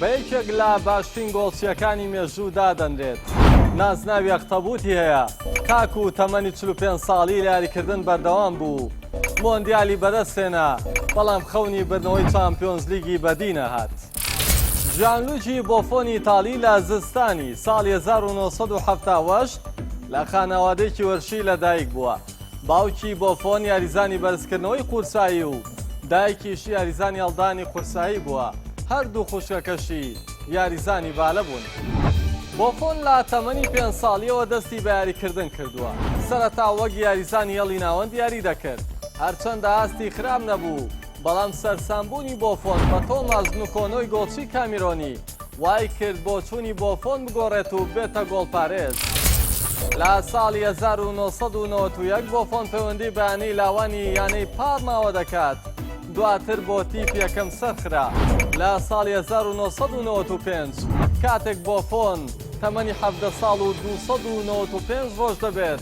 بە یەکێک لە باشترین گۆڵچیەکانی مێژوو دادەنرێت. نازناوی ئەختەبوتی هەیە، تاکو و تەمەنی 45 ساڵی لە یاریکردن بەردەوام بوو. مۆندیالی بەدەستێنا، بەڵام خەونی بردنەوەی چامپیۆنز لیگی بەدینە هات. ژیانلوجی بۆفۆنی ئیتاڵی لە زستانی ساڵی 1970 لە خانەوادەیەکی وەرشی لەدایک بووە. باوکی بۆفۆن یاریزانی بەرزکردنەوەی قورسایی و دایکیش یاریزانی هەڵدانی قورسایی بووە. هەردوو خوشکەکەشی یاریزانی بالە بوون. بۆفۆن لە تەمەنی 5 ساڵیەوە دەستی بە یاریکردن کردووە. سەرەتا وەک یاریزانی هێڵی ناوەند یاری دەکرد، هەرچەندە ئاستی خراب نەبوو، بەڵام سەرسامبوونی بۆفۆن بە تۆماس نوکۆنۆی گۆڵچی کامیرۆنی وای کرد بۆ چوونی بۆفۆن بگۆڕێت و بێتە گۆڵپارێز. لە ساڵی 1991 بۆفۆن پەیوەندی بەیانی لاوانی یانەی پارماوە دەکات. دواتر بۆ تیپ یەکەم سەرخرا لە ساڵی 1995 کاتێک بۆفۆن تەمەنی 17 ساڵ و 295 ڕۆژ دەبێت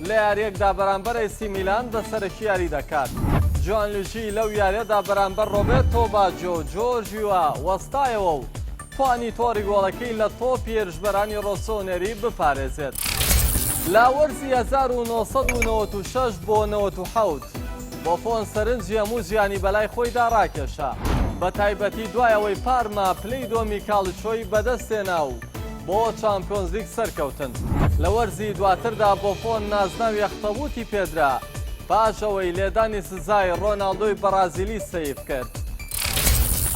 لە یاریەکدا بەرامبەر ئێسی میلان بەسەرەکی یاری دەکات. جوانلژی لەو یاریەدا بەرامبەر ڕۆبێرتۆ باجۆ جۆرژیوە وەستایەوە و توانی تۆڕی گۆڵەکەی لە تۆپی هێرشبەرانی ڕۆسۆنێری بپارێزێت. لە وەرزی 1996 بۆ 97 بۆفۆن سەرنجی هەموو ژیانی بەلای خۆیدا ڕاکێشا، بە تایبەتی دوایەوەی پارما پلەی دۆمی کاڵچۆی بەدەستێنا و بۆ چامپیۆنز لیگ سەرکەوتن. لە وەرزی دواتردا بۆفۆن نازناوی ئەختەبوتی پێدرا پاشەوەی لێدانی سزای ڕۆناڵدۆی بەرازیلی سەیف کرد.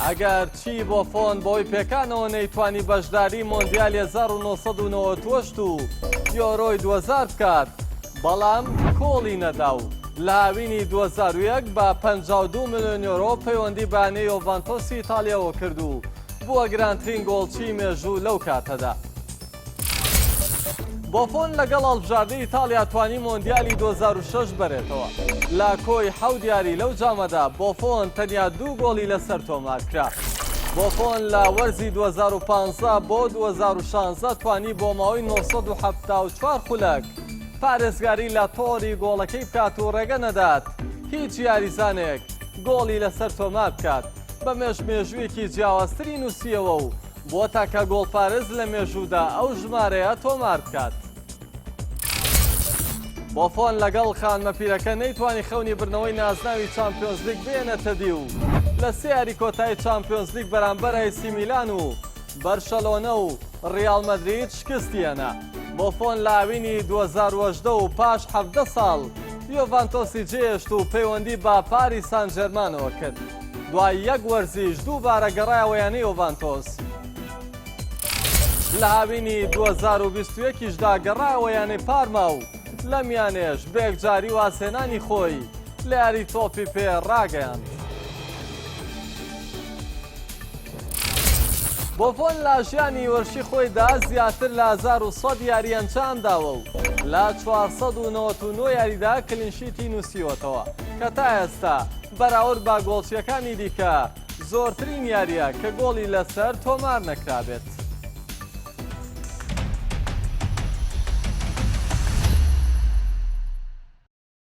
ئەگەر چی بۆفۆن بۆی پێکانەوە نەیتوانی بەشداری مۆندیالی 1998 و یۆرۆی 2000 بکات، بەڵام کۆڵی نەدا و لە هاوینی 2001 بە 52 ملیۆن یۆرۆ پەیوەندی بانەی یۆڤانتۆسی ئیتالیاوە کرد و بووە گرانترین گۆڵچی مێژوو لەو کاتەدا. بۆفۆن لەگەڵ هەڵبژاردنی ئیتالیا توانی مۆندیالی 2006 بەرێتەوە. لە کۆی 7 دیاری لەو جامەدا بۆفۆن تەنیا 2 گۆڵی لەسەر تۆمار کرا. بۆفۆن لە وەرزی 2015 بۆ 2016 توانی بۆ ماوەی 974 خولەک پارێزگاری لە تۆڕی گۆڵەکەی بکات و ڕێگە نەدات هیچ یاریزانێک گۆڵی لەسەر تۆمار بکات. بە مێژوویەکی جیاوازتری نووسیەوە و بۆ تاکە گۆڵپارێز لە مێژوودا ئەو ژمارەیە تۆمار بکات. بۆفۆن لەگەڵ خانمەپیرەکە نەیتوانی خەونی بردنەوەی نازناوی چامپیۆنز لیگ بێنێتە دی و لە سێ یاری کۆتایی چامپیۆنز لیگ بەرامبەر ئێسی میلان و بەرشەلۆنە و ڕیال مەدرید شکستیەنە. بۆفۆن لە ئاوینی 2018 و پاش 17 ساڵ یۆڤانتۆسی جێهێشت و پەیوەندی با پاریس سان ژێرمانەوە کرد. دوای یەک وەرزیش دووبارە گەڕایەوە یانەی یۆڤانتۆس. لە هاوینی 2021دا گەڕایەوە یانەی پارما و لەم یانێش بێکجاری واسێنانی خۆی لە یاری تۆپی پێ ڕاگەیاند. بۆفۆن لە ژیانی وەرشی خۆیدا زیاتر لە 1100 یاری ئەنجامداوە و لە 499 یاریدا کلینشیتی نووسیوەتەوە کە تا ئێستا بەراورد بە گۆڵچیەکانی دیکە زۆرترین یاریە کە گۆڵی لەسەر تۆمار نەکرابێت.